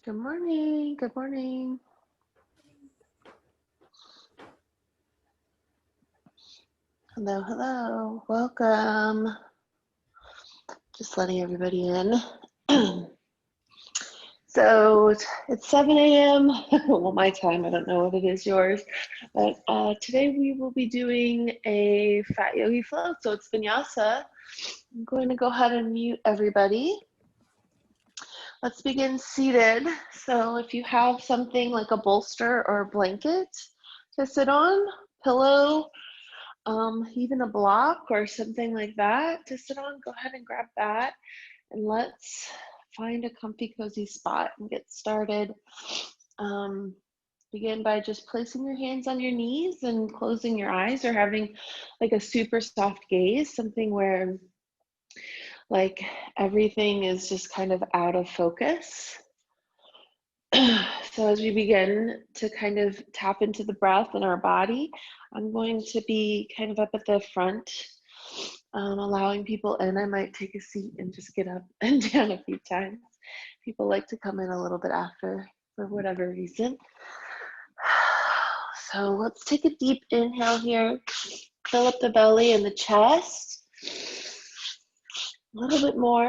Good morning. Good morning. Hello, hello. Welcome. Just letting everybody in. So it's 7 a.m. Well, my time. I don't know what it is yours. But today we will be doing a Fat Yogi Flow. So it's Vinyasa. I'm going to go ahead and mute everybody. Let's begin seated. So if you have something like a bolster or a blanket to sit on, pillow, even a block or something like that to sit on, go ahead and grab that. And let's find a comfy, cozy spot and get started. Begin by just placing your hands on your knees and closing your eyes, or having like a super soft gaze, something where like everything is just kind of out of focus. So as we begin to kind of tap into the breath in our body, I'm going to be kind of up at the front, allowing people in. I might take a seat and just get up and down a few times. People like to come in a little bit after for whatever reason. So let's take a deep inhale here. Fill up the belly and the chest. A little bit more.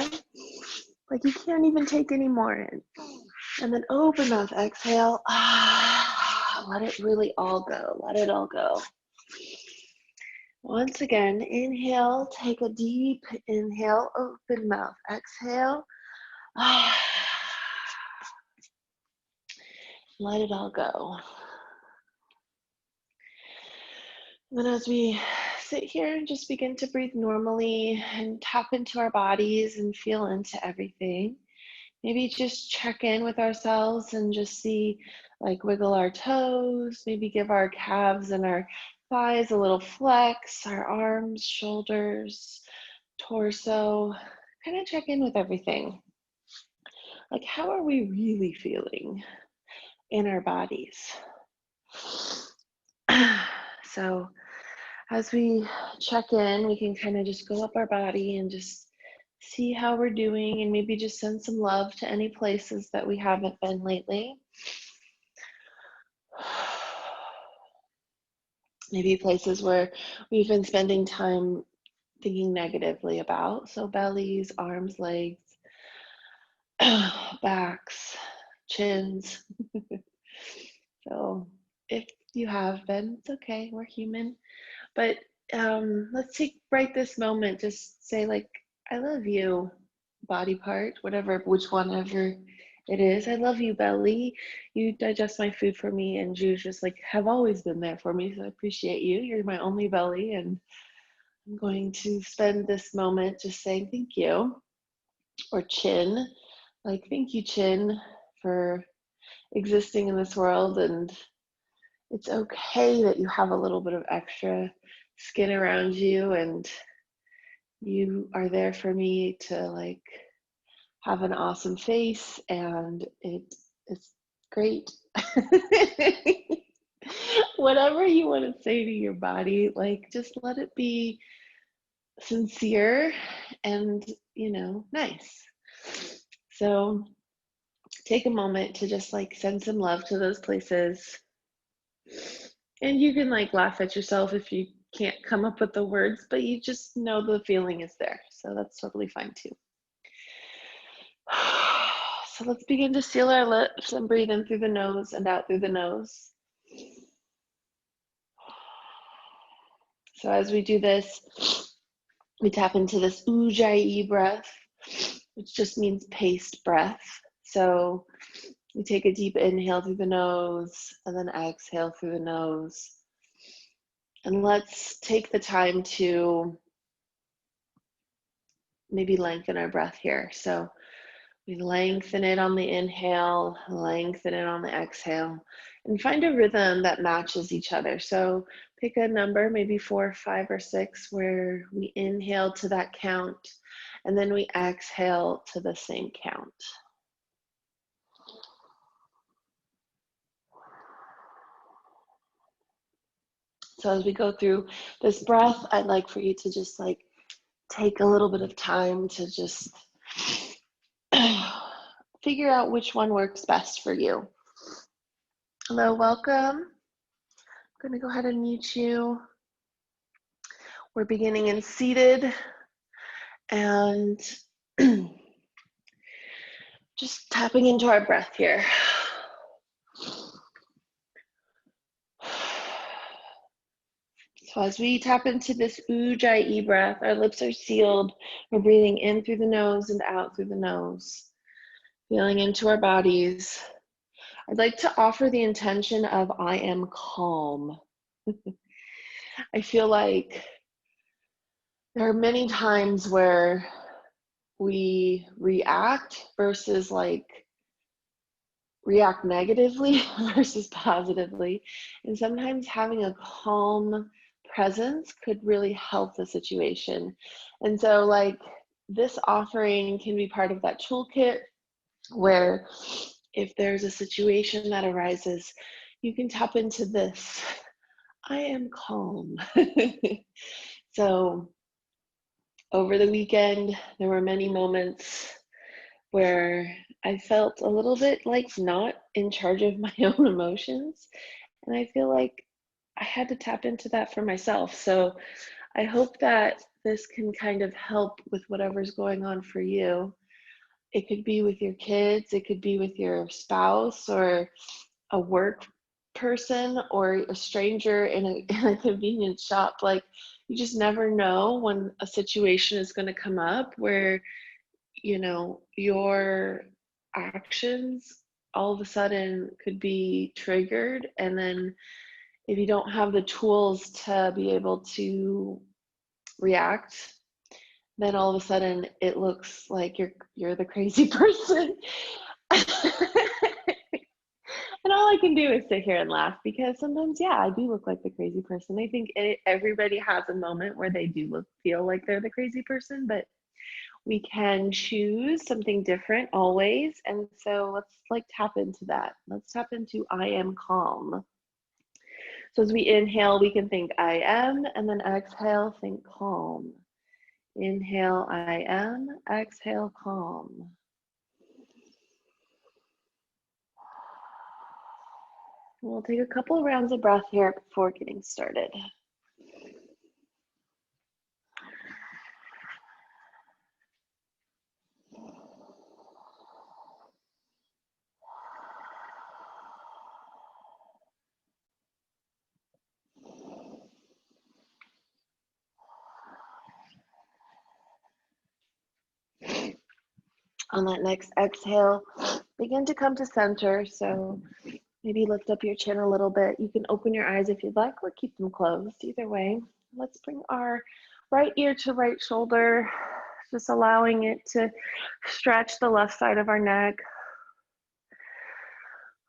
Like you can't even take any more in. And then open mouth, exhale. Let it really all go. Let it all go. Once again, inhale, take a deep inhale, open mouth, exhale. Let it all go. And then as we sit here and just begin to breathe normally and tap into our bodies and feel into everything, maybe just check in with ourselves and just see, like, wiggle our toes, maybe give our calves and our thighs a little flex, our arms, shoulders, torso, kind of check in with everything. Like, how are we really feeling in our bodies? So as we check in, we can kind of just go up our body and just see how we're doing, and maybe just send some love to any places that we haven't been lately. Maybe places where we've been spending time thinking negatively about. So bellies, arms, legs, backs, chins. So if you have been, it's okay. We're human. But let's take right this moment. Just say, like, I love you, body part, whatever, which one ever it is. I love you, belly. You digest my food for me, and you just like have always been there for me. So I appreciate you. You're my only belly, and I'm going to spend this moment just saying thank you. Or chin, like, thank you, chin, for existing in this world. And it's okay that you have a little bit of extra skin around you, and you are there for me to like have an awesome face, and it's great. Whatever you want to say to your body, like, just let it be sincere and, nice. So take a moment to just like send some love to those places. And you can like laugh at yourself if you can't come up with the words, but you just know the feeling is there. So that's totally fine too. So let's begin to seal our lips and breathe in through the nose and out through the nose. So as we do this, we tap into this ujjayi breath, which just means paced breath. So we take a deep inhale through the nose and then exhale through the nose. And let's take the time to maybe lengthen our breath here. So we lengthen it on the inhale, lengthen it on the exhale, and find a rhythm that matches each other. So pick a number, maybe 4, 5, or 6, where we inhale to that count, and then we exhale to the same count. So as we go through this breath, I'd like for you to just like take a little bit of time to just figure out which one works best for you. Hello, welcome. I'm going to go ahead and mute you. We're beginning in seated and just tapping into our breath here. So as we tap into this Ujjayi breath, our lips are sealed. We're breathing in through the nose and out through the nose, feeling into our bodies. I'd like to offer the intention of I am calm. I feel like there are many times where we react versus react negatively versus positively. And sometimes having a calm presence could really help the situation. And so this offering can be part of that toolkit where if there's a situation that arises, you can tap into this. I am calm. So over the weekend, there were many moments where I felt a little bit not in charge of my own emotions. And I feel like I had to tap into that for myself. So I hope that this can kind of help with whatever's going on for you. It could be with your kids, it could be with your spouse or a work person or a stranger in a convenience shop. You just never know when a situation is going to come up where your actions all of a sudden could be triggered, and then if you don't have the tools to be able to react, then all of a sudden it looks like you're the crazy person. And all I can do is sit here and laugh because sometimes, yeah, I do look like the crazy person. I think everybody has a moment where they do feel like they're the crazy person, but we can choose something different always. And so let's tap into that. Let's tap into I am calm. So as we inhale, we can think I am, and then exhale, think calm. Inhale, I am, exhale, calm. We'll take a couple of rounds of breath here before getting started. On that next exhale, begin to come to center. So maybe lift up your chin a little bit. You can open your eyes if you'd like, or keep them closed. Either way, let's bring our right ear to right shoulder, just allowing it to stretch the left side of our neck.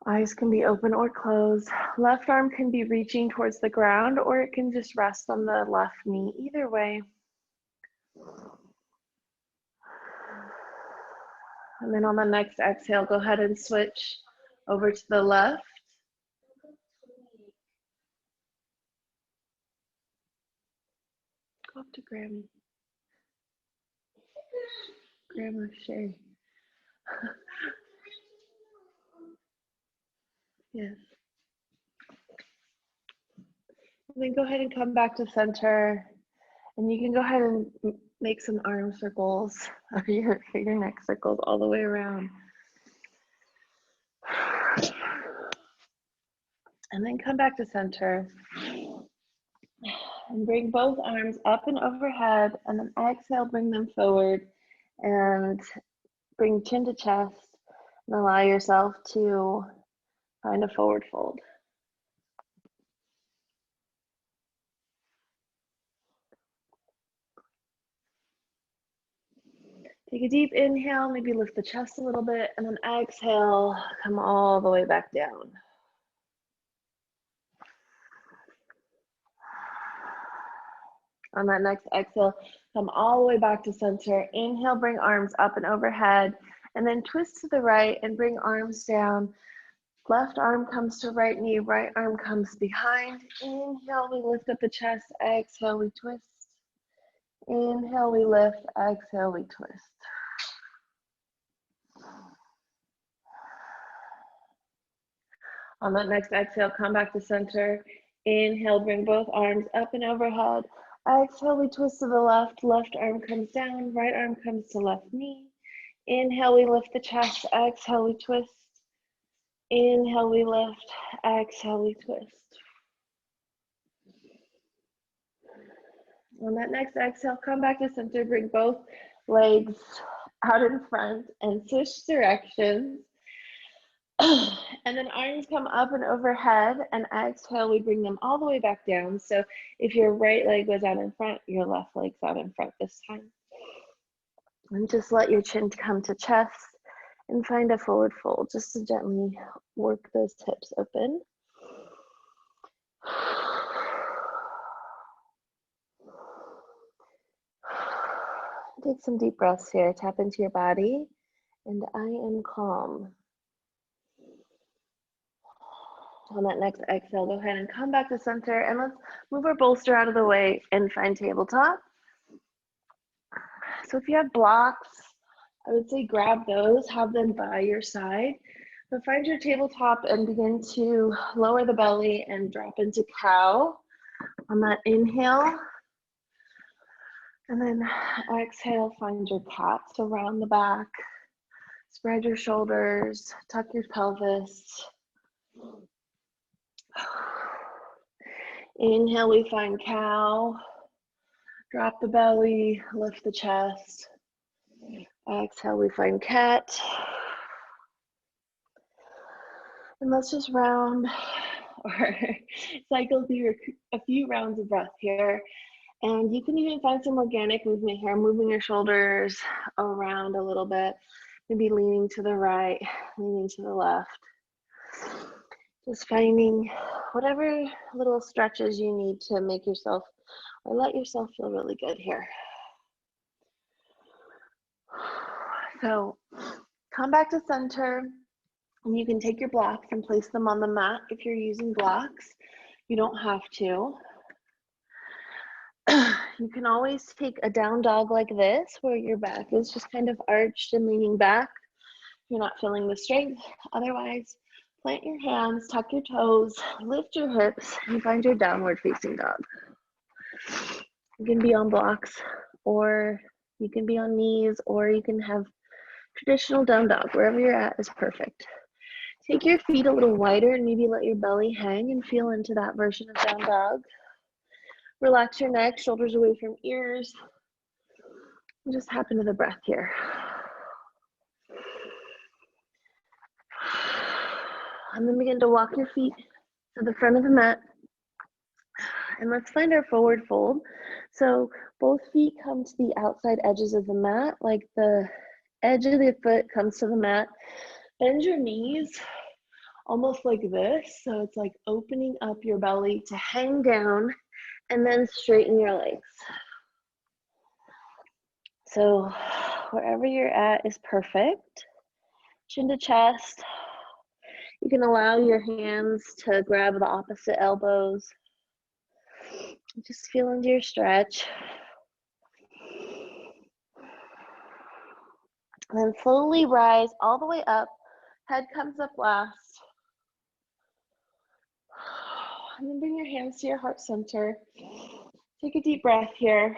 Eyes can be open or closed. Left arm can be reaching towards the ground, or it can just rest on the left knee. Either way. And then on the next exhale, go ahead and switch over to the left. Go up to Grammy. Grandma Shay. Yes. And then go ahead and come back to center. And you can go ahead and make some arm circles or your neck circles all the way around. And then come back to center. And bring both arms up and overhead, and then exhale, bring them forward, and bring chin to chest, and allow yourself to find a forward fold. Take a deep inhale, maybe lift the chest a little bit, and then exhale, come all the way back down. On that next exhale, come all the way back to center. Inhale, bring arms up and overhead, and then twist to the right and bring arms down. Left arm comes to right knee, right arm comes behind. Inhale, we lift up the chest. Exhale, we twist. Inhale, we lift. Exhale, we twist. On that next exhale, come back to center. Inhale, bring both arms up and overhead. Exhale, we twist to the left. Left arm comes down, right arm comes to left knee. Inhale, we lift the chest. Exhale, we twist. Inhale, we lift. Exhale, we twist. On that next exhale, come back to center. Bring both legs out in front and switch directions. And then arms come up and overhead, and exhale, we bring them all the way back down. So if your right leg goes out in front, your left leg's out in front this time. And just let your chin come to chest and find a forward fold, just to gently work those hips open. Take some deep breaths here, tap into your body, and I am calm. On that next exhale, go ahead and come back to center, and let's move our bolster out of the way and find tabletop. So if you have blocks, I would say grab those, have them by your side, but find your tabletop and begin to lower the belly and drop into cow on that inhale. And then exhale, find your cat. So round the back, spread your shoulders, tuck your pelvis. Inhale, we find cow. Drop the belly, lift the chest. Exhale, we find cat. And let's just round or cycle through a few rounds of breath here. And you can even find some organic movement here, moving your shoulders around a little bit, maybe leaning to the right, leaning to the left. Just finding whatever little stretches you need to make yourself or let yourself feel really good here. So come back to center, and you can take your blocks and place them on the mat if you're using blocks. You don't have to. You can always take a down dog like this, where your back is just kind of arched and leaning back. You're not feeling the strength. Otherwise, plant your hands, tuck your toes, lift your hips, and find your downward facing dog. You can be on blocks, or you can be on knees, or you can have traditional down dog. Wherever you're at is perfect. Take your feet a little wider and maybe let your belly hang and feel into that version of down dog. Relax your neck, shoulders away from ears. And just tap into the breath here. And then begin to walk your feet to the front of the mat. And let's find our forward fold. So both feet come to the outside edges of the mat, like the edge of the foot comes to the mat. Bend your knees almost like this. So it's like opening up your belly to hang down, and then straighten your legs. So wherever you're at is perfect. Chin to chest. You can allow your hands to grab the opposite elbows. Just feel into your stretch. And then slowly rise all the way up. Head comes up last. And then bring your hands to your heart center. Take a deep breath here.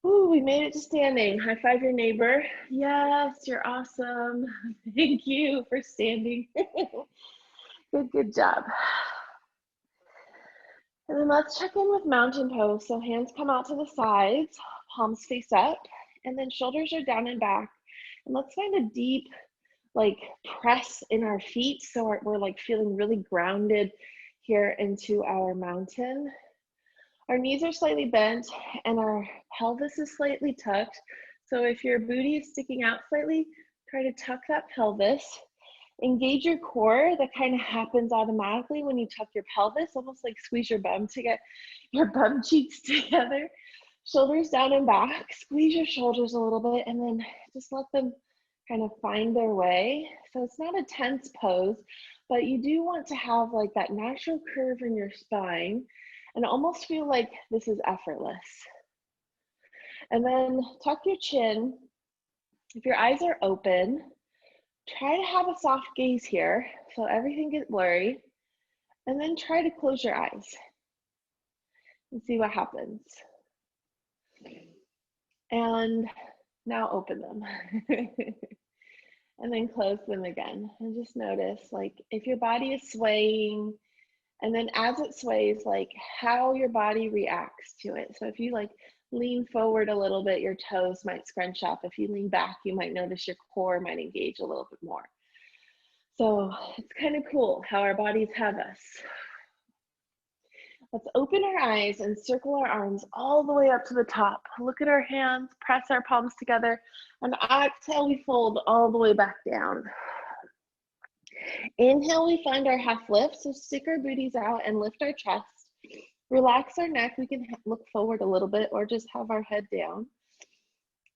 Ooh, we made it to standing. High five your neighbor. Yes, you're awesome. Thank you for standing. Good job. And then let's check in with mountain pose. So hands come out to the sides, palms face up, and then shoulders are down and back. And let's find a deep press in our feet, so we're like feeling really grounded here into our mountain. Our knees are slightly bent and our pelvis is slightly tucked. So if your booty is sticking out slightly, try to tuck that pelvis. Engage your core. That kind of happens automatically when you tuck your pelvis, almost like squeeze your bum to get your bum cheeks together. Shoulders down and back. Squeeze your shoulders a little bit, and then just let them kind of find their way. So it's not a tense pose, but you do want to have like that natural curve in your spine and almost feel like this is effortless. And then tuck your chin. If your eyes are open, Try to have a soft gaze here so everything gets blurry, and then try to close your eyes and see what happens. And now open them. And then close them again. And just notice, like, if your body is swaying, and then as it sways, like how your body reacts to it. So if you like lean forward a little bit, your toes might scrunch up. If you lean back, you might notice your core might engage a little bit more. So it's kind of cool how our bodies have us. Let's open our eyes and circle our arms all the way up to the top. Look at our hands, press our palms together, and exhale, we fold all the way back down. Inhale, we find our half lift, so stick our booties out and lift our chest. Relax our neck. We can look forward a little bit or just have our head down.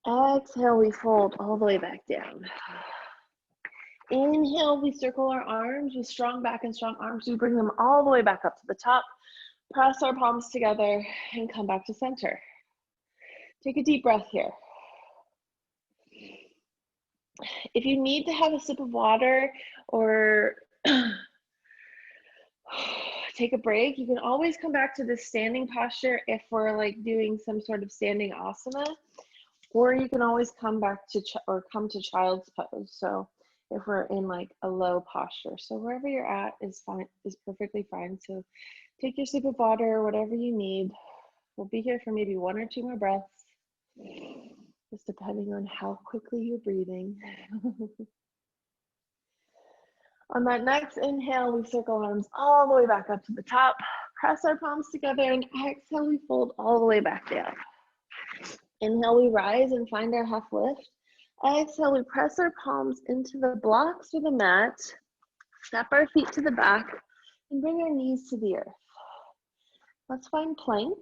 Exhale, we fold all the way back down. Inhale, we circle our arms with strong back and strong arms. We bring them all the way back up to the top. Press our palms together and come back to center. Take a deep breath here. If you need to have a sip of water or take a break, you can always come back to this standing posture if we're like doing some sort of standing asana, or you can always come back to come to child's pose. So if we're in like a low posture, so wherever you're at is fine, is perfectly fine. So take your sip of water or whatever you need. We'll be here for maybe 1 or 2 more breaths, just depending on how quickly you're breathing. On that next inhale, we circle arms all the way back up to the top, press our palms together, and exhale, we fold all the way back down. Inhale, we rise and find our half lift. Exhale, we press our palms into the blocks or the mat, step our feet to the back, and bring our knees to the earth. Let's find plank.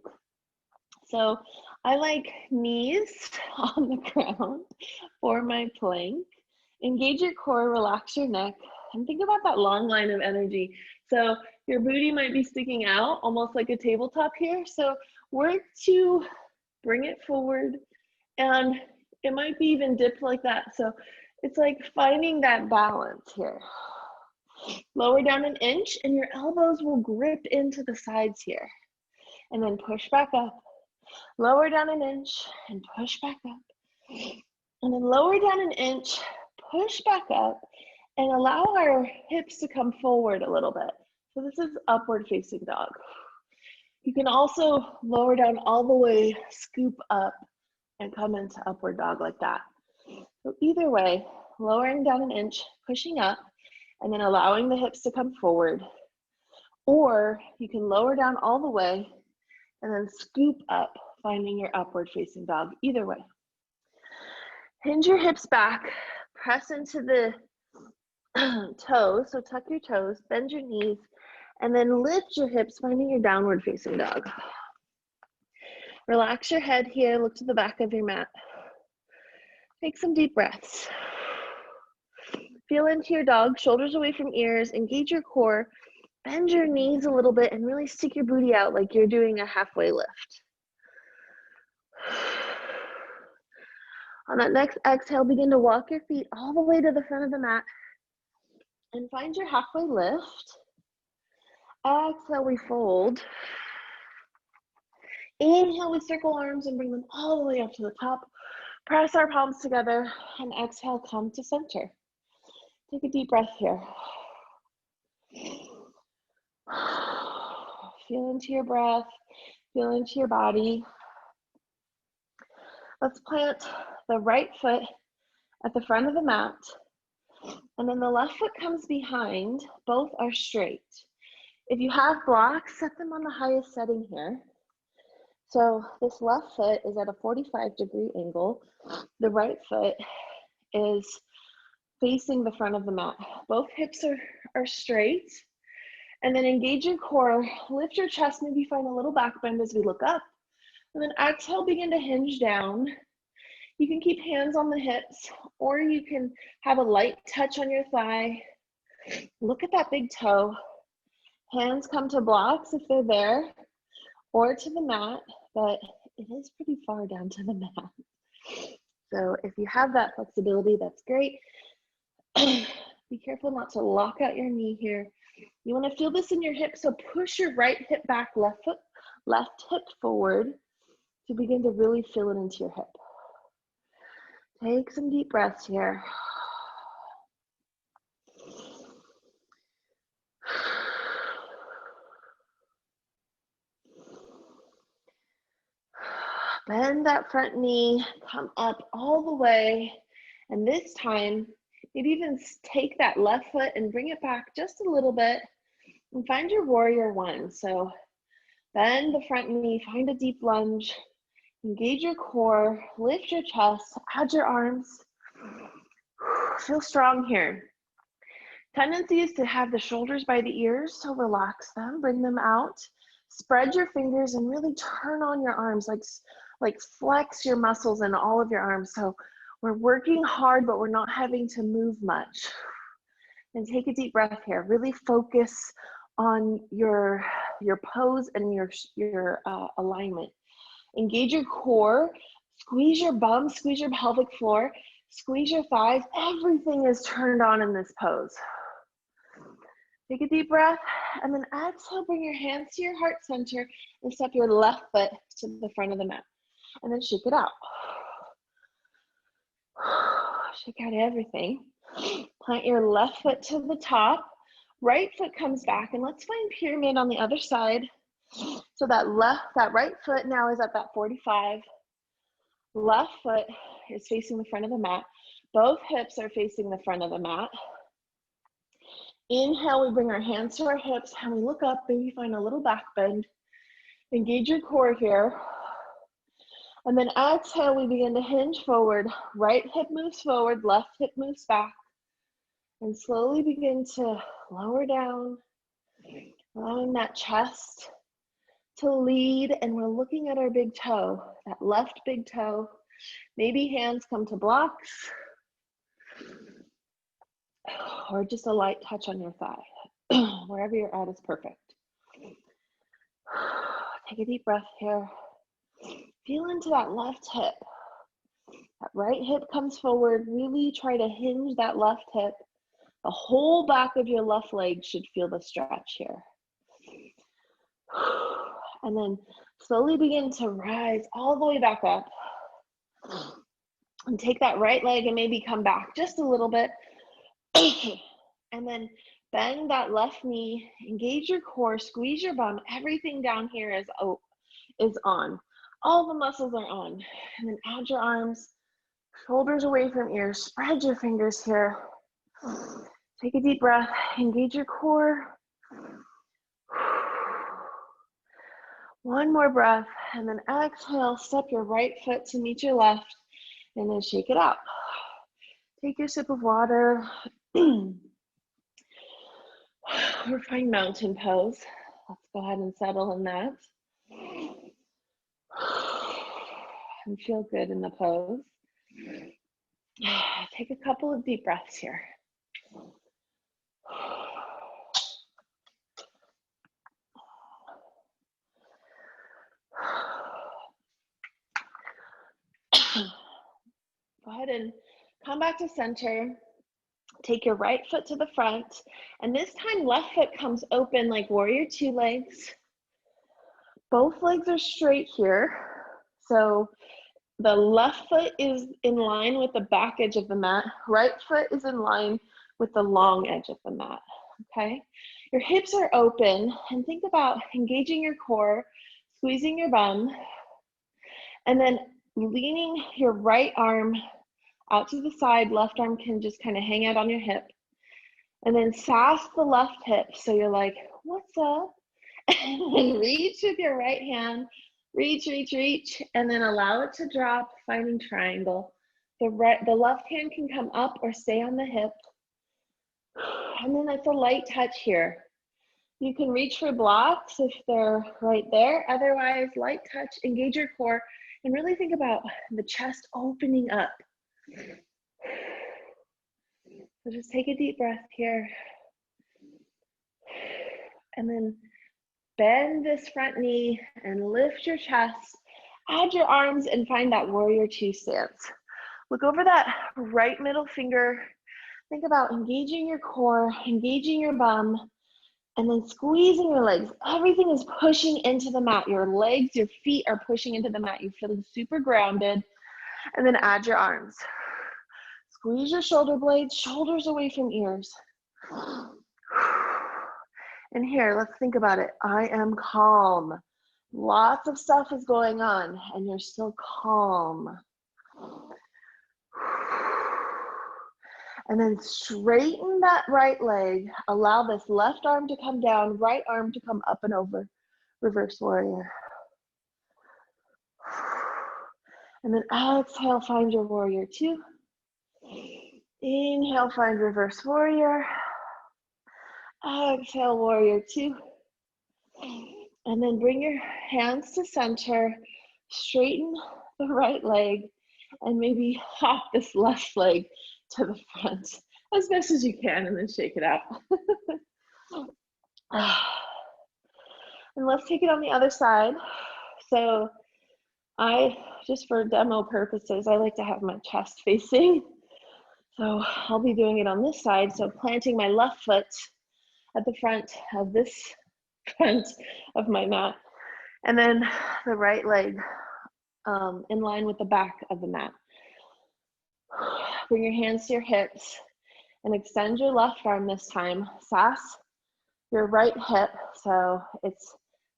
So I like knees on the ground for my plank. Engage your core, relax your neck, and think about that long line of energy. So your booty might be sticking out almost like a tabletop here. So work to bring it forward, and it might be even dipped like that. So it's like finding that balance here. Lower down an inch and your elbows will grip into the sides here. And then push back up. Lower down an inch and push back up. And then lower down an inch, push back up, and allow our hips to come forward a little bit. So this is upward facing dog. You can also lower down all the way, scoop up, and come into upward dog like that. So either way, lowering down an inch, pushing up, and then allowing the hips to come forward. Or you can lower down all the way and then scoop up, finding your upward facing dog, either way. Hinge your hips back, press into the toes, so tuck your toes, bend your knees, and then lift your hips, finding your downward facing dog. Relax your head here, look to the back of your mat. Take some deep breaths. Feel into your dog, shoulders away from ears, engage your core, bend your knees a little bit, and really stick your booty out like you're doing a halfway lift. On that next exhale, begin to walk your feet all the way to the front of the mat and find your halfway lift. Exhale, we fold. Inhale, we circle arms and bring them all the way up to the top. Press our palms together and exhale, come to center. Take a deep breath here. Feel into your breath, feel into your body. Let's plant the right foot at the front of the mat, and then the left foot comes behind. Both are straight. If you have blocks, set them on the highest setting here. So this left foot is at a 45-degree angle. The right foot is facing the front of the mat. Both hips are straight. And then engage your core, lift your chest, maybe find a little back bend as we look up. And then exhale, begin to hinge down. You can keep hands on the hips, or you can have a light touch on your thigh. Look at that big toe. Hands come to blocks if they're there, or to the mat, but it is pretty far down to the mat. So if you have that flexibility, that's great. Be careful not to lock out your knee here. You want to feel this in your hip, so push your right hip back, left hip forward to begin to really feel it into your hip. Take some deep breaths here. Bend that front knee, come up all the way, and this time, maybe even take that left foot and bring it back just a little bit and find your warrior one. So bend the front knee, find a deep lunge, engage your core, lift your chest, add your arms. Feel strong here. Tendency is to have the shoulders by the ears, so relax them, bring them out, spread your fingers and really turn on your arms, like flex your muscles in all of your arms. So we're working hard, but we're not having to move much. And take a deep breath here. Really focus on your pose and your alignment. Engage your core, squeeze your bum, squeeze your pelvic floor, squeeze your thighs. Everything is turned on in this pose. Take a deep breath, and then exhale, bring your hands to your heart center and step your left foot to the front of the mat. And then shake it out. Shake out everything. Plant your left foot to the top. Right foot comes back, and let's find pyramid on the other side. So that right foot now is at that 45. Left foot is facing the front of the mat. Both hips are facing the front of the mat. Inhale, we bring our hands to our hips and we look up, maybe find a little back bend. Engage your core here. And then exhale, we begin to hinge forward. Right hip moves forward, left hip moves back. And slowly begin to lower down, allowing that chest to lead. And we're looking at our big toe, that left big toe. Maybe hands come to blocks, or just a light touch on your thigh. Wherever you're at is perfect. Take a deep breath here. Feel into that left hip. That right hip comes forward. Really try to hinge that left hip. The whole back of your left leg should feel the stretch here. And then slowly begin to rise all the way back up. And take that right leg and maybe come back just a little bit. And then bend that left knee, engage your core, squeeze your bum. Everything down here is on. All the muscles are on. And then add your arms, shoulders away from ears. Spread your fingers here. Take a deep breath, engage your core. One more breath, and then exhale, step your right foot to meet your left, and then shake it out. Take your sip of water. Or find mountain pose. Let's go ahead and settle in that. And feel good in the pose. Take a couple of deep breaths here. Go ahead and come back to center. Take your right foot to the front, and this time left foot comes open like warrior two legs. Both legs are straight here. So the left foot is in line with the back edge of the mat. Right foot is in line with the long edge of the mat, okay? Your hips are open, and think about engaging your core, squeezing your bum, and then leaning your right arm out to the side. Left arm can just kind of hang out on your hip. And then sass the left hip. So you're like, what's up? And then reach with your right hand. Reach, reach, reach. And then allow it to drop, finding triangle. The left hand can come up or stay on the hip. And then it's a light touch here. You can reach for blocks if they're right there. Otherwise, light touch, engage your core, and really think about the chest opening up. So just take a deep breath here. And then bend this front knee and lift your chest. Add your arms and find that warrior two stance. Look over that right middle finger, Think about engaging your core, engaging your bum, and then squeezing your legs. Everything is pushing into the mat. Your legs, your feet are pushing into the mat. You're feeling super grounded. And then add your arms. Squeeze your shoulder blades, shoulders away from ears. And here, let's think about it. I am calm. Lots of stuff is going on, and you're still calm. And then straighten that right leg. Allow this left arm to come down, right arm to come up and over. Reverse warrior. And then exhale, find your warrior two. Inhale, find reverse warrior. Exhale, warrior two. And then bring your hands to center. Straighten the right leg and maybe hop this left leg to the front as best as you can, and then shake it out. And let's take it on the other side. So just for demo purposes, I like to have my chest facing. So I'll be doing it on this side. So planting my left foot at the front of this front of my mat, and then the right leg in line with the back of the mat. Bring your hands to your hips and extend your left arm this time. Sass your right hip, so it's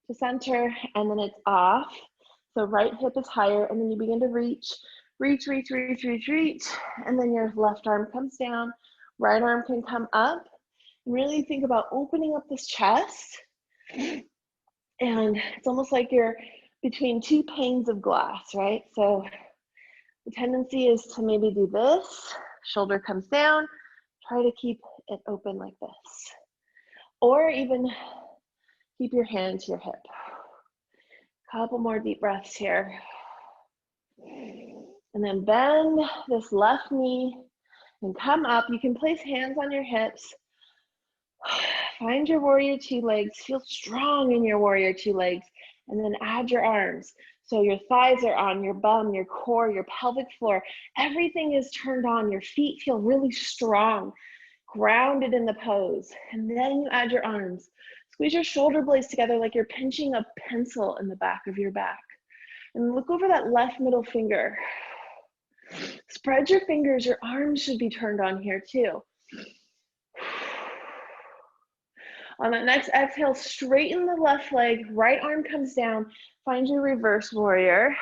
to center and then it's off. So right hip is higher, and then you begin to reach, and then your left arm comes down, right arm can come up. And really think about opening up this chest, and it's almost like you're between two panes of glass, right? So the tendency is to maybe do this, shoulder comes down, try to keep it open like this. Or even keep your hand to your hip. Couple more deep breaths here. And then bend this left knee and come up. You can place hands on your hips. Find your warrior two legs. Feel strong in your warrior two legs. And then add your arms. So your thighs are on, your bum, your core, your pelvic floor. Everything is turned on. Your feet feel really strong, grounded in the pose. And then you add your arms. Squeeze your shoulder blades together like you're pinching a pencil in the back of your back. And look over that left middle finger. Spread your fingers. Your arms should be turned on here too. On that next exhale, straighten the left leg. Right arm comes down. Find your reverse warrior.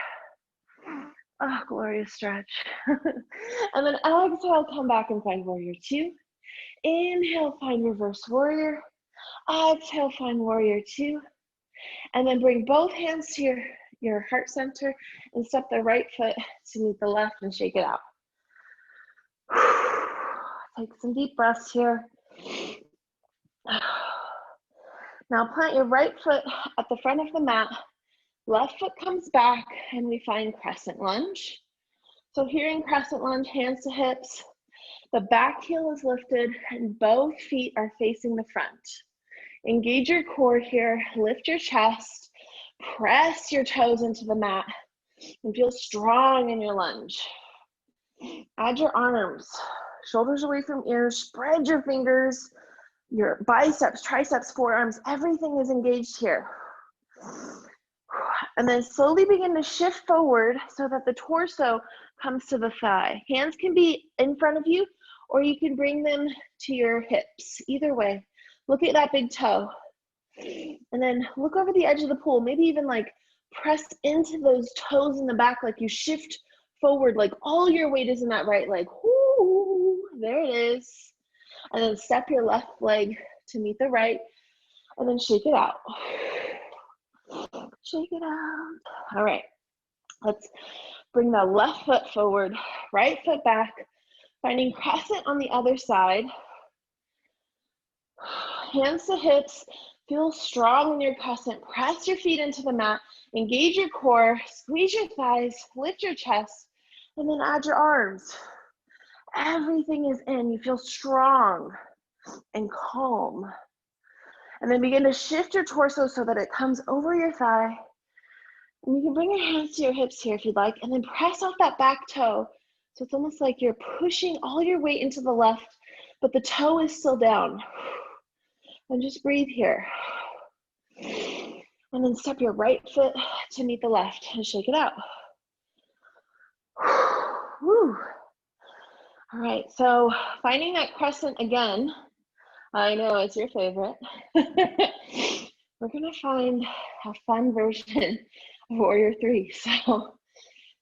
Oh, glorious stretch. And then exhale, come back and find warrior two. Inhale, find reverse warrior. Exhale, find warrior two. And then bring both hands to your heart center and step the right foot to meet the left and shake it out. Take some deep breaths here. Now plant your right foot at the front of the mat. Left foot comes back and we find crescent lunge. So here in crescent lunge, hands to hips. The back heel is lifted and both feet are facing the front. Engage your core here, lift your chest, press your toes into the mat, and feel strong in your lunge. Add your arms, shoulders away from ears, spread your fingers, your biceps, triceps, forearms, everything is engaged here. And then slowly begin to shift forward so that the torso comes to the thigh. Hands can be in front of you, or you can bring them to your hips. Either way, look at that big toe. And then look over the edge of the pool, maybe even like press into those toes in the back, like you shift forward, like all your weight is in that right leg. Woo, there it is. And then step your left leg to meet the right, and then shake it out. Shake it out. All right, let's bring the left foot forward, right foot back, finding crescent on the other side. Hands to hips, feel strong in your crescent. Press your feet into the mat, engage your core, squeeze your thighs, lift your chest, and then add your arms. Everything is in. You feel strong and calm. And then begin to shift your torso so that it comes over your thigh. And you can bring your hands to your hips here if you'd like, and then press off that back toe. So it's almost like you're pushing all your weight into the left but the toe is still down. And just breathe here. And then step your right foot to meet the left and shake it out. Woo. All right, so finding that crescent again. I know it's your favorite. We're gonna find a fun version of Warrior 3. So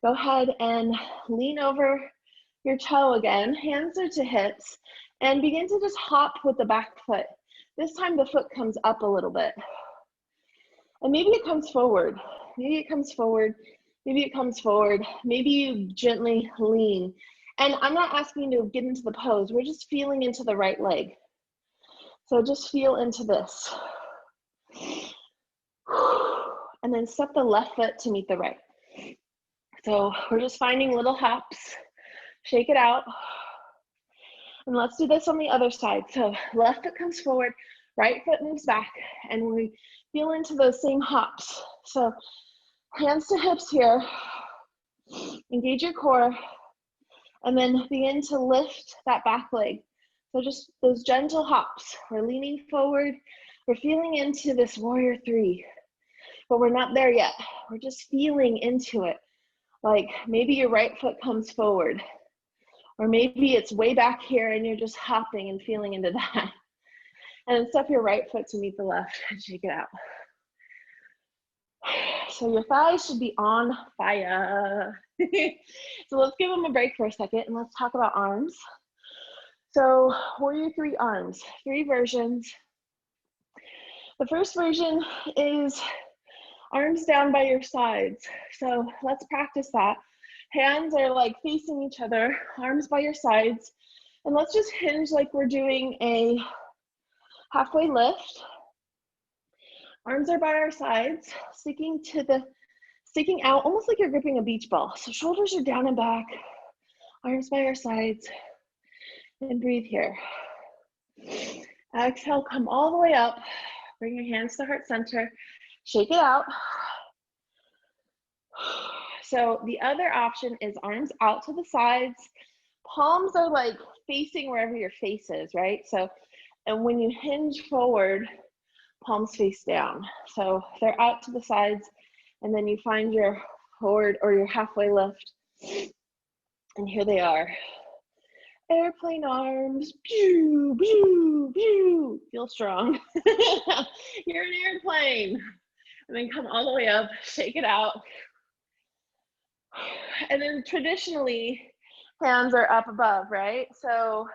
go ahead and lean over your toe again, hands are to hips, and begin to just hop with the back foot. This time the foot comes up a little bit. And maybe it comes forward. Maybe it comes forward. Maybe it comes forward. Maybe you gently lean. And I'm not asking you to get into the pose. We're just feeling into the right leg. So just feel into this. And then step the left foot to meet the right. So we're just finding little hops. Shake it out. And let's do this on the other side. So left foot comes forward, right foot moves back, and we feel into those same hops. So hands to hips here. Engage your core. And then begin to lift that back leg. So just those gentle hops. We're leaning forward. We're feeling into this Warrior 3. But we're not there yet. We're just feeling into it. Like maybe your right foot comes forward. Or maybe it's way back here and you're just hopping and feeling into that. And then step your right foot to meet the left and shake it out. So your thighs should be on fire. So let's give them a break for a second and let's talk about arms. So Warrior 3 arms, 3 versions. The first version is arms down by your sides. So let's practice that. Hands are like facing each other, arms by your sides. And let's just hinge like we're doing a halfway lift. Arms are by our sides, sticking out almost like you're gripping a beach ball. So shoulders are down and back, arms by our sides, and breathe here. Exhale, come all the way up. Bring your hands to heart center. Shake it out. So the other option is arms out to the sides. Palms are like facing wherever your face is, right? So, and when you hinge forward, palms face down. So they're out to the sides, and then you find your forward or your halfway lift. And here they are. Airplane arms. Pew, pew, pew. Feel strong. You're an airplane. And then come all the way up, shake it out. And then traditionally, hands are up above, right? So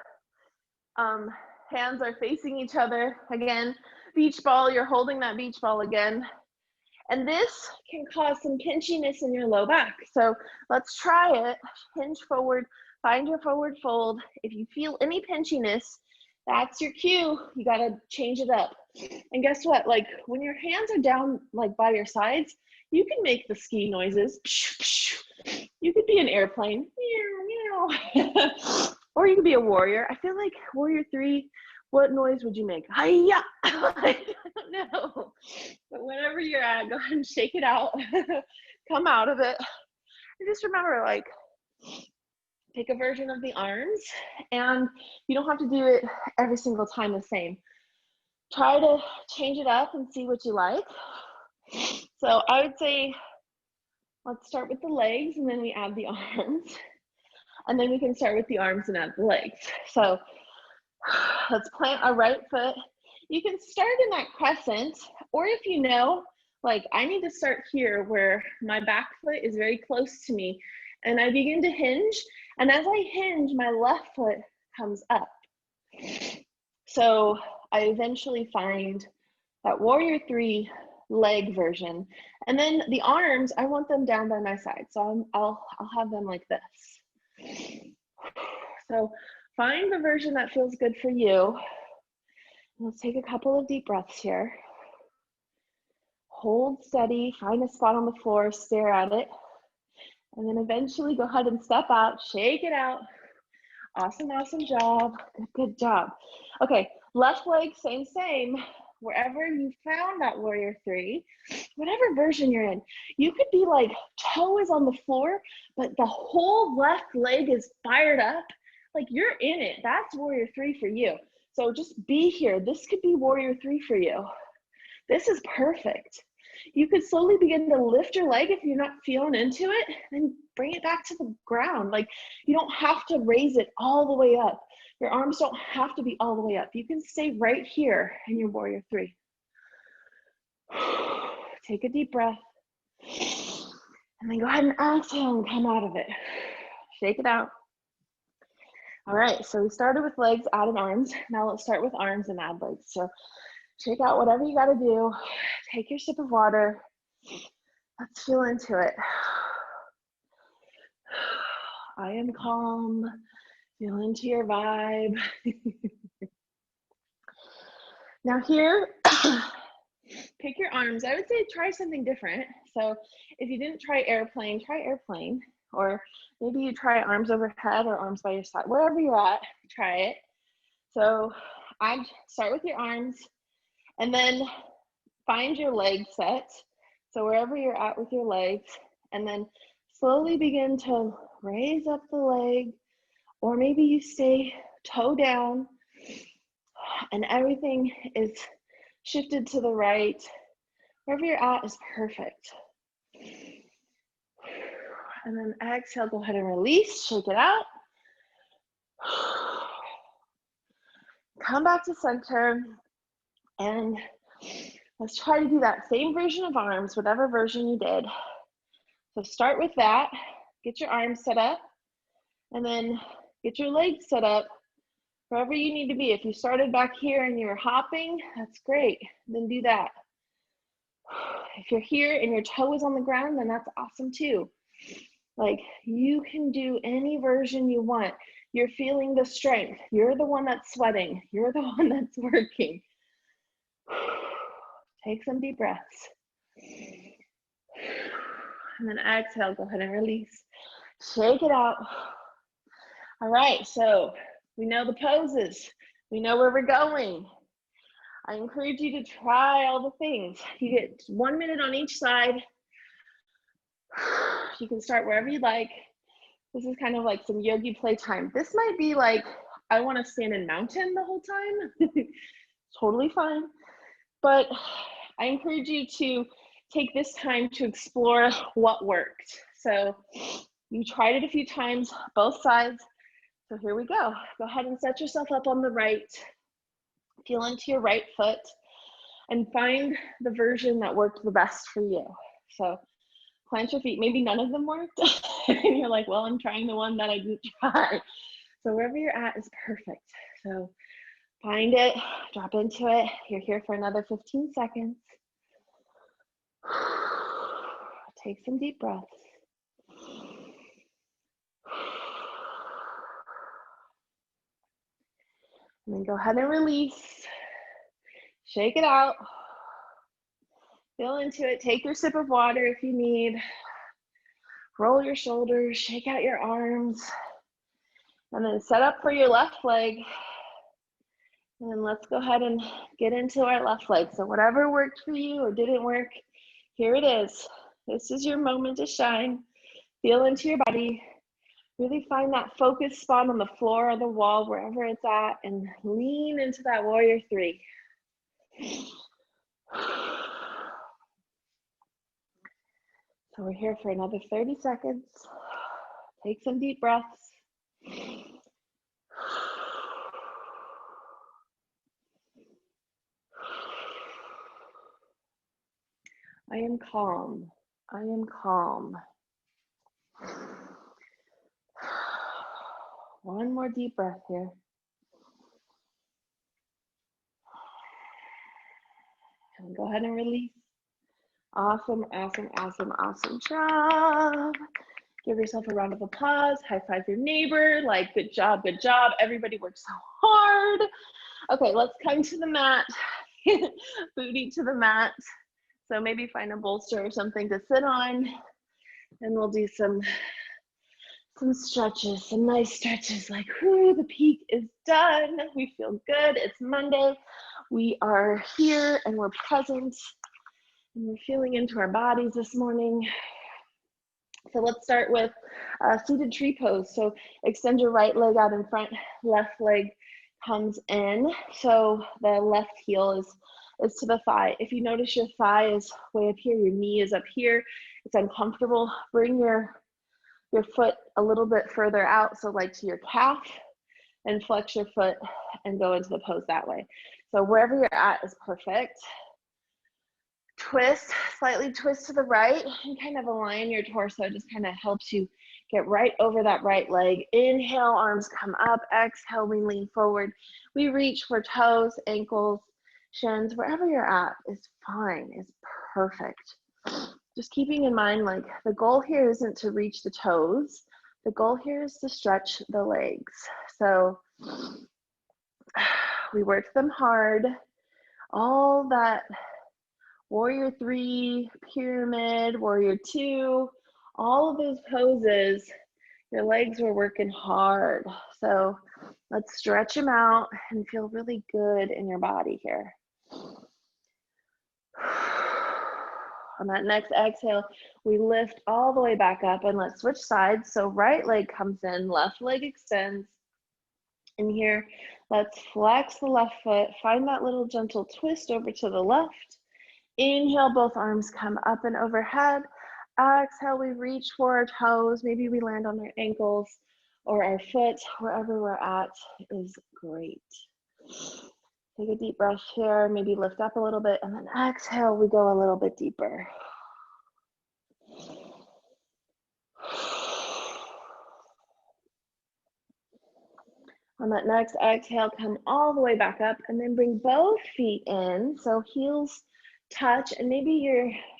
hands are facing each other. Again, beach ball, you're holding that beach ball again. And this can cause some pinchiness in your low back. So let's try it. Hinge forward, find your forward fold. If you feel any pinchiness, that's your cue. You gotta change it up. And guess what? Like when your hands are down like by your sides, you can make the ski noises. You could be an airplane. Or you could be a warrior. I feel like Warrior 3, what noise would you make? Hiya! I don't know. But whenever you're at, go ahead and shake it out. Come out of it. And just remember, like, pick a version of the arms, and you don't have to do it every single time the same. Try to change it up and see what you like. So I would say, let's start with the legs and then we add the arms. And then we can start with the arms and add the legs. So let's plant our right foot. You can start in that crescent, or if you know, like I need to start here where my back foot is very close to me, and I begin to hinge, and as I hinge, my left foot comes up. So I eventually find that Warrior 3 leg version, and then the arms, I want them down by my side, so I'll have them like this. So find the version that feels good for you. Let's take a couple of deep breaths here. Hold steady, find a spot on the floor, stare at it, and then eventually go ahead and step out, shake it out. Awesome, awesome job. Good job. Okay, left leg, same. Wherever you found that Warrior 3, whatever version you're in, you could be like toe is on the floor, but the whole left leg is fired up, like you're in it. That's warrior 3 for you. So just be here. This could be warrior 3 for you. This is perfect. You could slowly begin to lift your leg if you're not feeling into it, and bring it back to the ground. Like you don't have to raise it all the way up. Your arms don't have to be all the way up. You can stay right here in your warrior 3. Take a deep breath. And then go ahead and exhale and come out of it. Shake it out. All right, so we started with legs, added arms. Now let's start with arms and add legs. So shake out whatever you gotta do. Take your sip of water. Let's feel into it. I am calm. Feel into your vibe. Now here, pick your arms. I would say try something different. So if you didn't try airplane, try airplane. Or maybe you try arms overhead or arms by your side. Wherever you're at, try it. So I'd start with your arms and then find your leg set. So wherever you're at with your legs, and then slowly begin to raise up the leg, or maybe you stay toe down and everything is shifted to the right. Wherever you're at is perfect. And then exhale, go ahead and release, shake it out. Come back to center, and let's try to do that same version of arms, whatever version you did. So start with that, get your arms set up, and then get your legs set up wherever you need to be. If you started back here and you were hopping, that's great, then do that. If you're here and your toe is on the ground, then that's awesome too. Like you can do any version you want. You're feeling the strength. You're the one that's sweating. You're the one that's working. Take some deep breaths. And then exhale, go ahead and release. Shake it out. All right, so we know the poses. We know where we're going. I encourage you to try all the things. You get 1 minute on each side. You can start wherever you like. This is kind of like some yogi playtime. This might be like, I want to stand in mountain the whole time. Totally fine. But I encourage you to take this time to explore what worked. So you tried it a few times, both sides. So here we go. Go ahead and set yourself up on the right. Feel into your right foot and find the version that worked the best for you. So plant your feet. Maybe none of them worked. And you're like, well, I'm trying the one that I didn't try. So wherever you're at is perfect. So find it, drop into it. You're here for another 15 seconds. Take some deep breaths. And then go ahead and release. Shake it out. Feel into it. Take your sip of water if you need. Roll your shoulders, shake out your arms. And then set up for your left leg. And then let's go ahead and get into our left leg. So whatever worked for you or didn't work, here it is. This is your moment to shine. Feel into your body. Really find that focus spot on the floor or the wall, wherever it's at, and lean into that warrior 3. So we're here for another 30 seconds. Take some deep breaths. I am calm. I am calm. One more deep breath here. And go ahead and release. Awesome, awesome, awesome, awesome job. Give yourself a round of applause. High five your neighbor. Like, good job, good job. Everybody worked so hard. Okay, let's come to the mat. Booty to the mat. So maybe find a bolster or something to sit on. And we'll do some stretches, some nice stretches, like, whoo, the peak is done. We feel good. It's Monday. We are here and we're present. And we're feeling into our bodies this morning. So let's start with seated tree pose. So extend your right leg out in front, left leg comes in. So the left heel is to the thigh. If you notice your thigh is way up here, your knee is up here, it's uncomfortable, bring your foot a little bit further out, so like to your calf, and flex your foot and go into the pose that way. So wherever you're at is perfect. Twist, slightly twist to the right and kind of align your torso. Just kind of helps you get right over that right leg. Inhale, arms come up. Exhale, we lean forward. We reach for toes, ankles, shins, wherever you're at is fine, is perfect. Just keeping in mind, like the goal here isn't to reach the toes. The goal here is to stretch the legs. So we work them hard. All that Warrior 3, pyramid, Warrior 2, all of those poses, your legs were working hard. So let's stretch them out and feel really good in your body here. On that next exhale, we lift all the way back up and let's switch sides. So right leg comes in, left leg extends. And here, let's flex the left foot, find that little gentle twist over to the left. Inhale, both arms come up and overhead. Exhale, we reach for our toes. Maybe we land on our ankles or our foot, wherever we're at is great. Take a deep breath here, maybe lift up a little bit, and then exhale, we go a little bit deeper. On that next exhale, come all the way back up and then bring both feet in. So heels touch, and maybe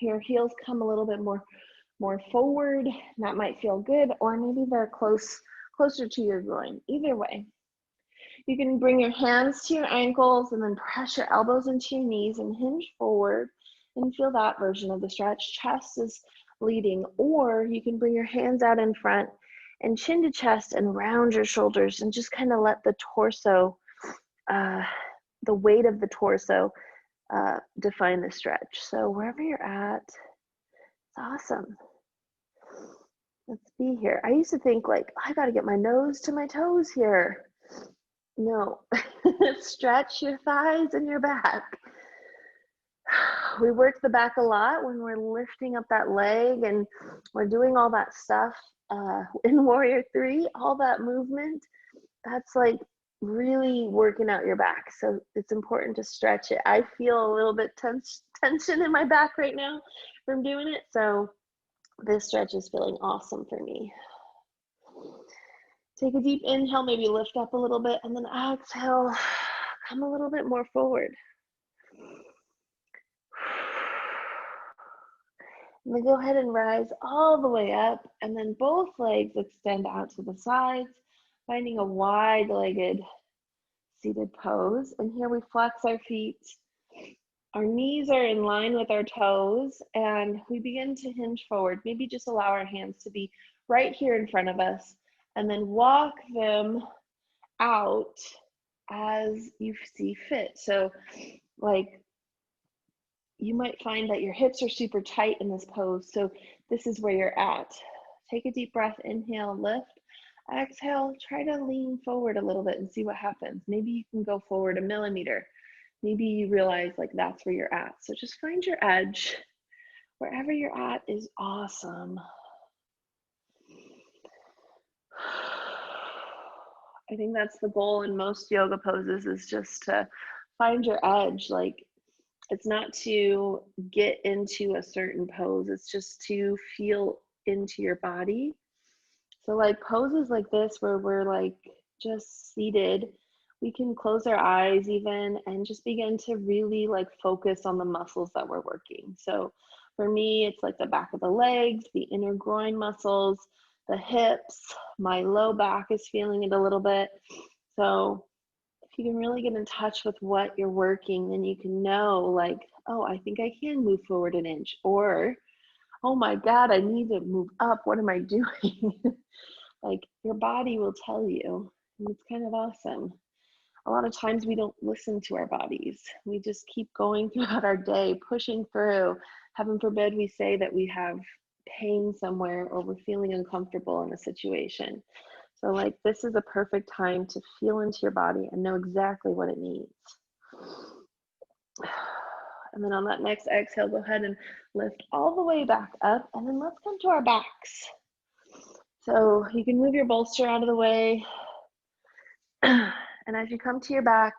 your heels come a little bit more forward. That might feel good, or maybe they're closer to your groin. Either way. You can bring your hands to your ankles and then press your elbows into your knees and hinge forward and feel that version of the stretch. Chest is leading, or you can bring your hands out in front and chin to chest and round your shoulders and just kind of let the torso, the weight of the torso define the stretch. So wherever you're at, it's awesome. Let's be here. I used to think like, I got to get my nose to my toes here. No, stretch your thighs and your back. We work the back a lot when we're lifting up that leg and we're doing all that stuff in Warrior 3, all that movement, that's like really working out your back. So it's important to stretch it. I feel a little bit tension in my back right now from doing it. So this stretch is feeling awesome for me. Take a deep inhale, maybe lift up a little bit, and then exhale, come a little bit more forward. And then go ahead and rise all the way up, and then both legs extend out to the sides, finding a wide-legged seated pose. And here we flex our feet. Our knees are in line with our toes, and we begin to hinge forward. Maybe just allow our hands to be right here in front of us, and then walk them out as you see fit. So like you might find that your hips are super tight in this pose. So this is where you're at. Take a deep breath, inhale, lift. Exhale, try to lean forward a little bit and see what happens. Maybe you can go forward a millimeter. Maybe you realize like that's where you're at. So just find your edge. Wherever you're at is awesome. I think that's the goal in most yoga poses, is just to find your edge. Like it's not to get into a certain pose, it's just to feel into your body. So like poses like this where we're like just seated, we can close our eyes even and just begin to really like focus on the muscles that we're working. So for me, it's like the back of the legs, the inner groin muscles, the hips, my low back is feeling it a little bit. So if you can really get in touch with what you're working, then you can know like, oh, I think I can move forward an inch, or, oh my God, I need to move up. What am I doing? Like your body will tell you, and it's kind of awesome. A lot of times we don't listen to our bodies. We just keep going throughout our day, pushing through. Heaven forbid we say that we have pain somewhere or we're feeling uncomfortable in a situation. So like this is a perfect time to feel into your body and know exactly what it needs. And then on that next exhale, go ahead and lift all the way back up, and then let's come to our backs. So you can move your bolster out of the way. And as you come to your back,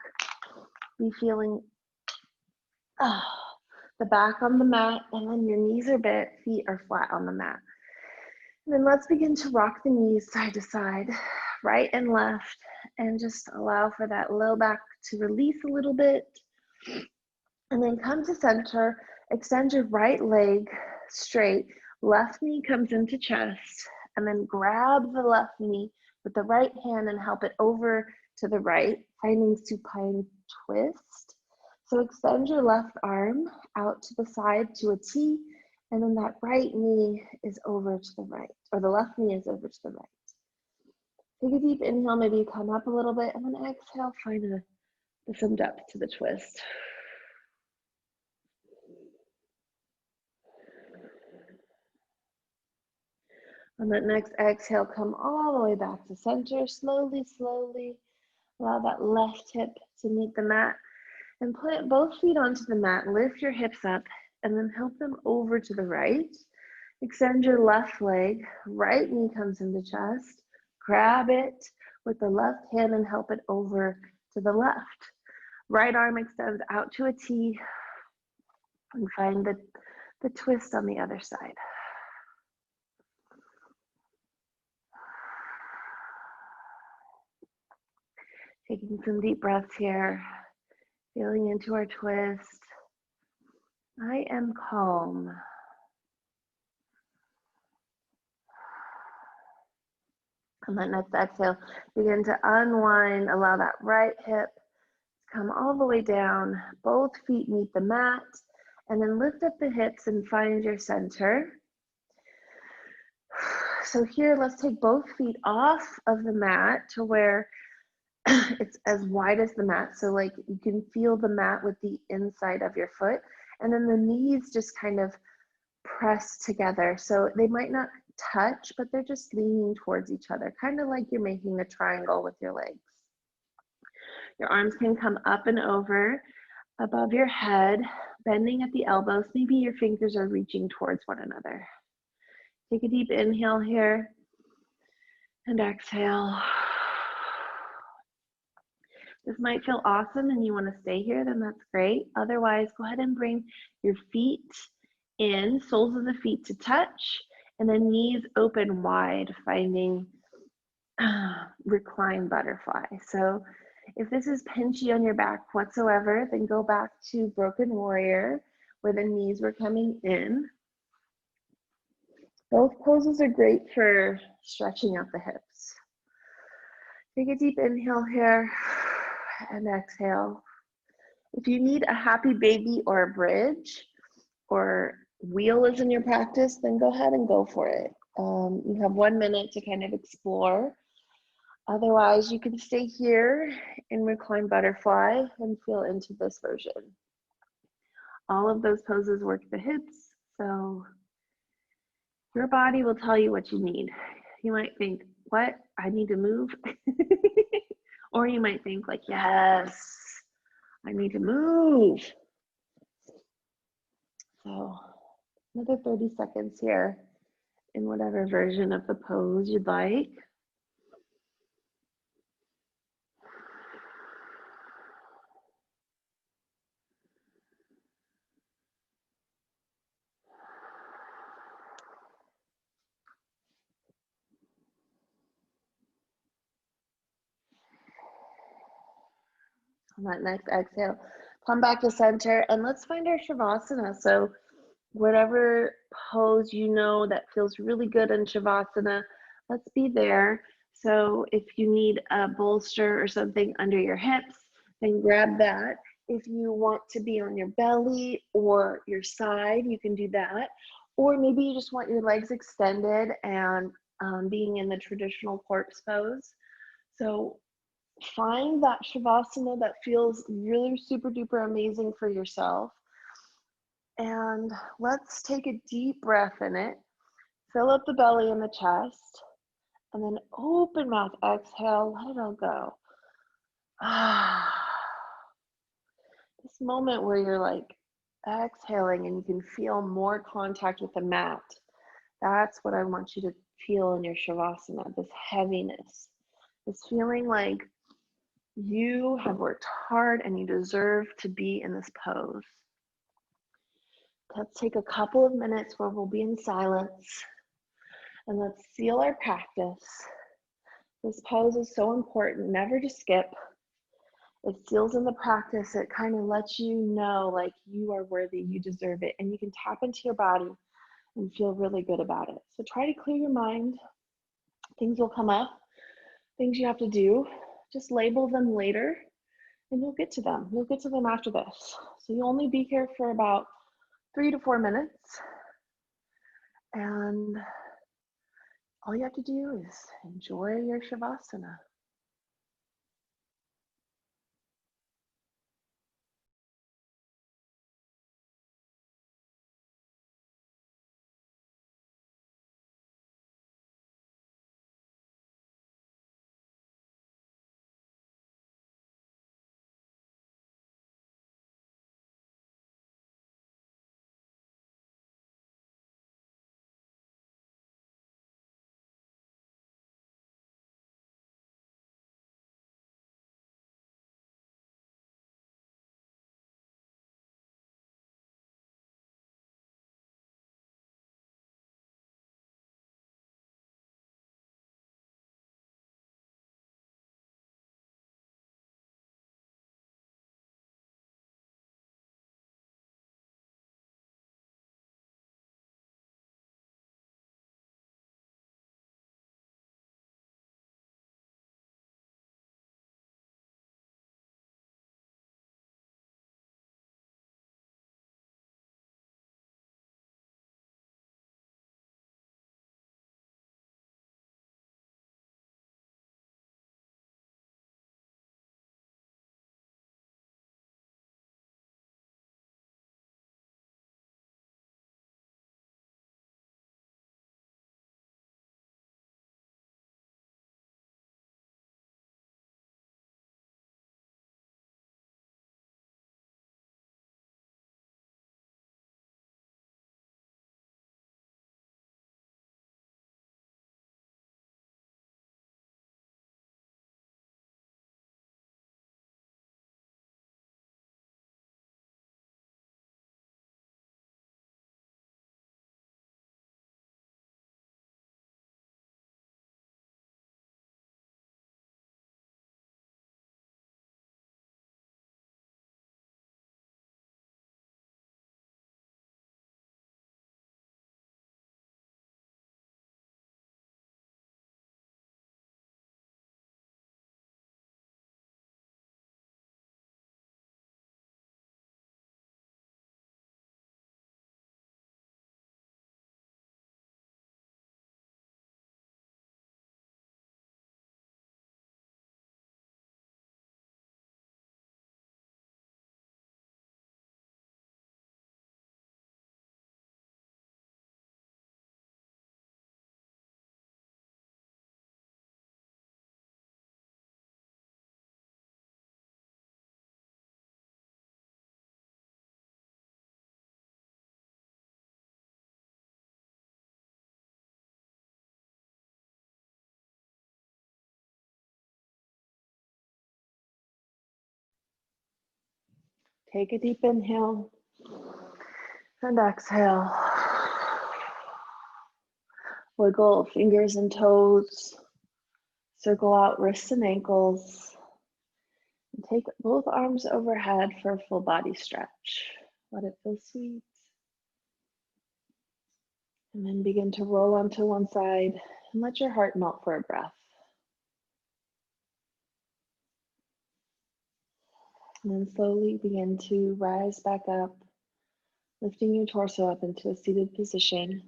be feeling the back on the mat, and then your knees are bent, feet are flat on the mat. And then let's begin to rock the knees side to side, right and left, and just allow for that low back to release a little bit. And then come to center, extend your right leg straight, left knee comes into chest, and then grab the left knee with the right hand and help it over to the right, finding supine twist. So extend your left arm out to the side to a T, and then that right knee is over to the right, or the left knee is over to the right. Take a deep inhale, maybe you come up a little bit, and then exhale, find some depth to the twist. On that next exhale, come all the way back to center, slowly, slowly. Allow that left hip to meet the mat, and plant both feet onto the mat. Lift your hips up, and then help them over to the right. Extend your left leg, right knee comes into chest. Grab it with the left hand and help it over to the left. Right arm extends out to a T, and find the twist on the other side. Taking some deep breaths here, feeling into our twist. I am calm. On that next exhale, begin to unwind, allow that right hip to come all the way down. Both feet meet the mat, and then lift up the hips and find your center. So here, let's take both feet off of the mat to where it's as wide as the mat. So like you can feel the mat with the inside of your foot, and then the knees just kind of press together. So they might not touch, but they're just leaning towards each other, kind of like you're making a triangle with your legs. Your arms can come up and over above your head, bending at the elbows. Maybe your fingers are reaching towards one another. Take a deep inhale here and exhale. This might feel awesome and you want to stay here, then that's great. Otherwise, go ahead and bring your feet in, soles of the feet to touch, and then knees open wide, finding reclined butterfly. So if this is pinchy on your back whatsoever, then go back to broken warrior where the knees were coming in. Both poses are great for stretching out the hips. Take a deep inhale here and exhale. If you need a happy baby or a bridge or wheel is in your practice, then go ahead and go for it. You have 1 minute to kind of explore. Otherwise, you can stay here in reclined butterfly and feel into this version. All of those poses work the hips, so your body will tell you what you need. You might think, what? I need to move? Or you might think like, yes, I need to move. So another 30 seconds here in whatever version of the pose you'd like. On that next exhale, come back to center and let's find our Shavasana. So whatever pose you know that feels really good in Shavasana, let's be there. So if you need a bolster or something under your hips, then grab that. If you want to be on your belly or your side, you can do that. Or maybe you just want your legs extended and being in the traditional corpse pose. So find that Shavasana that feels really super duper amazing for yourself. And let's take a deep breath in it. Fill up the belly and the chest, and then open mouth, exhale, let it all go. This moment where you're like exhaling and you can feel more contact with the mat. That's what I want you to feel in your Shavasana, this heaviness, this feeling like you have worked hard and you deserve to be in this pose. Let's take a couple of minutes where we'll be in silence and let's seal our practice. This pose is so important, never to skip. It seals in the practice. It kind of lets you know like you are worthy, you deserve it, and you can tap into your body and feel really good about it. So try to clear your mind. Things will come up, things you have to do. Just label them later and you'll get to them. You'll get to them after this. So you'll only be here for about 3 to 4 minutes. And all you have to do is enjoy your Shavasana. Take a deep inhale and exhale. Wiggle fingers and toes. Circle out wrists and ankles. And take both arms overhead for a full body stretch. Let it feel sweet. And then begin to roll onto one side and let your heart melt for a breath. And then slowly begin to rise back up, lifting your torso up into a seated position.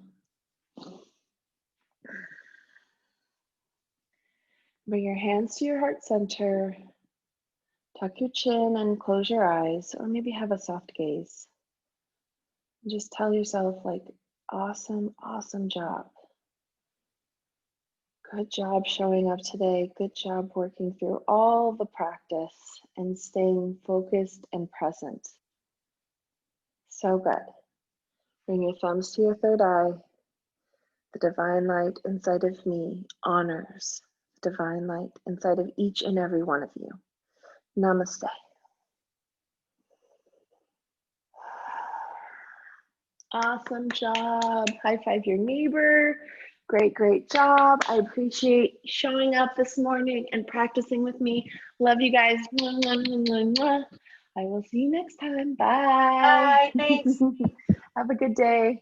Bring your hands to your heart center. Tuck your chin and close your eyes, or maybe have a soft gaze. And just tell yourself, like, awesome, awesome job. Good job showing up today. Good job working through all the practice and staying focused and present. So good. Bring your thumbs to your third eye. The divine light inside of me honors the divine light inside of each and every one of you. Namaste. Awesome job. High five your neighbor. Great, great job. I appreciate showing up this morning and practicing with me. Love you guys. Mwah, mwah, mwah, mwah. I will see you next time. Bye. Bye. Thanks. Have a good day.